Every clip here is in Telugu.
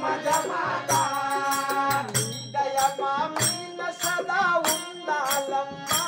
ధర్మజమాత దయమా మీన సదా ఉండాలమ్మా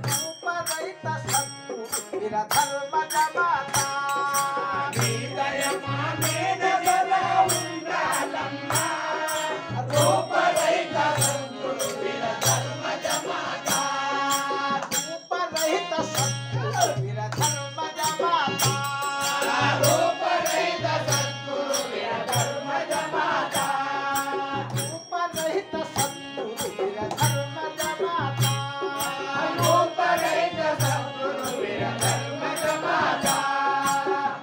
రూపరహిత సత్తు వీర ధర్మజమాత దయమా మీన సదా ఉండాలమ్మా రూపరహిత సత్తు వీర ధర్మజమాత రూపరహిత సత్తు వీర ధర్మజమాత రూపరహిత సత్తు వీర ధర్మజమాత రూపరహిత సత్తు వీర ధర్మజమాత రూపరహిత సత్తు వీర ధర్మజమాత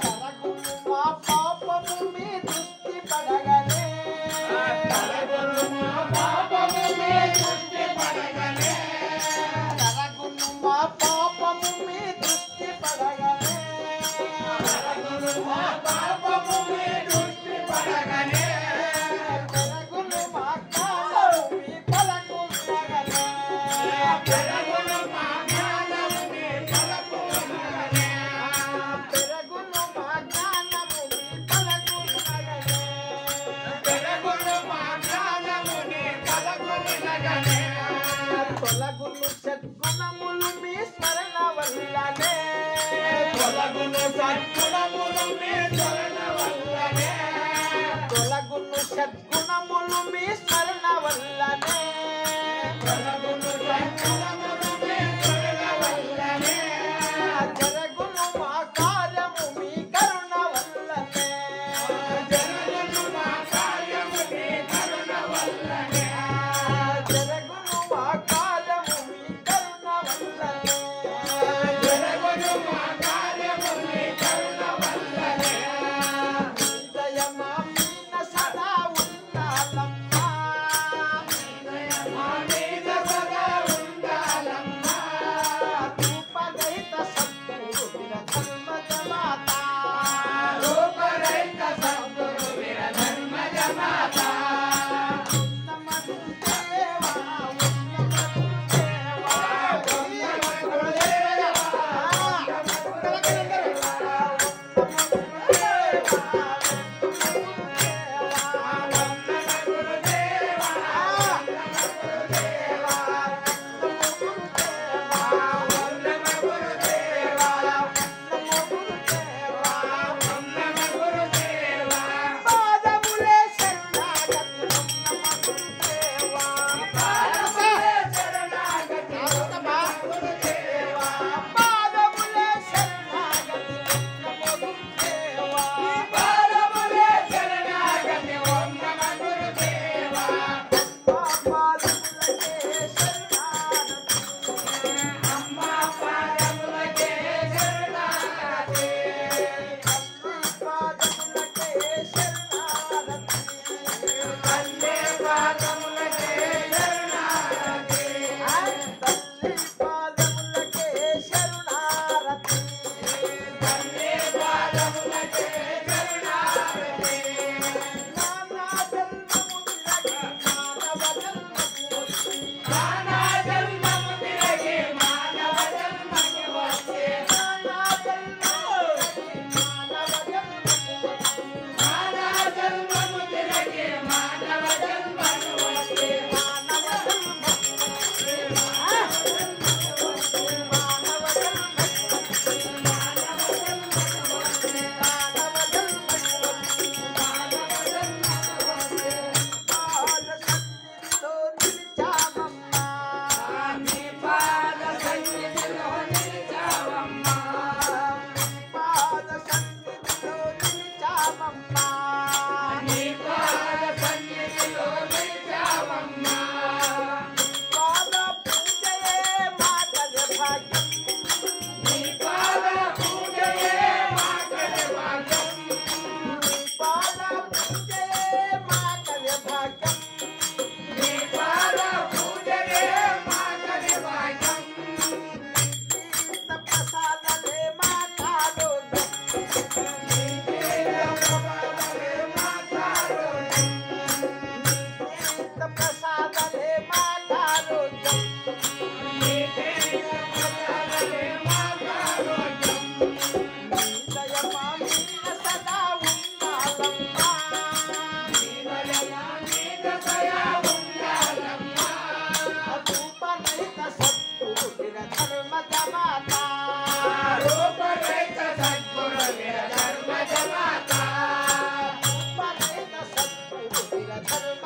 కరగును మా పాపము మీ దృష్టి పడగనే కరగును మా పాపము మీ దృష్టి పడగనే కరగును మా పాపము మీ దృష్టి పడగనే కరగును మా పాపము మీ దృష్టి పడగనే కరగును మా జ్ఞానము మీ పలకున్నగనే కరగును మా జ్ఞానము మీ పలకున్నగనే కరగును మా జ్ఞానము మీ పలకున్నగనే కరగును మా జ్ఞానము మీ పలకున్నగనే తొలగును సద్గుణములు మీ స్మరణ వల్లనే తొలగును సద్గుణములు మీ స్మరణ వల్లనే తొలగును సద్గుణములు మీ స్మరణ వల్లనే తొలగును సద్గుణములు మీ స్మరణ వల్లనే జరగును మా కార్యము మీ కరుణ వల్లనే జరగును మా కార్యము మీ కరుణ వల్లనే జరగును మా కార్యము మీ కరుణ వల్లనే జరగును మా కార్యము మీ కరుణ వల్లనే దయమా మీన సదా ధర్మ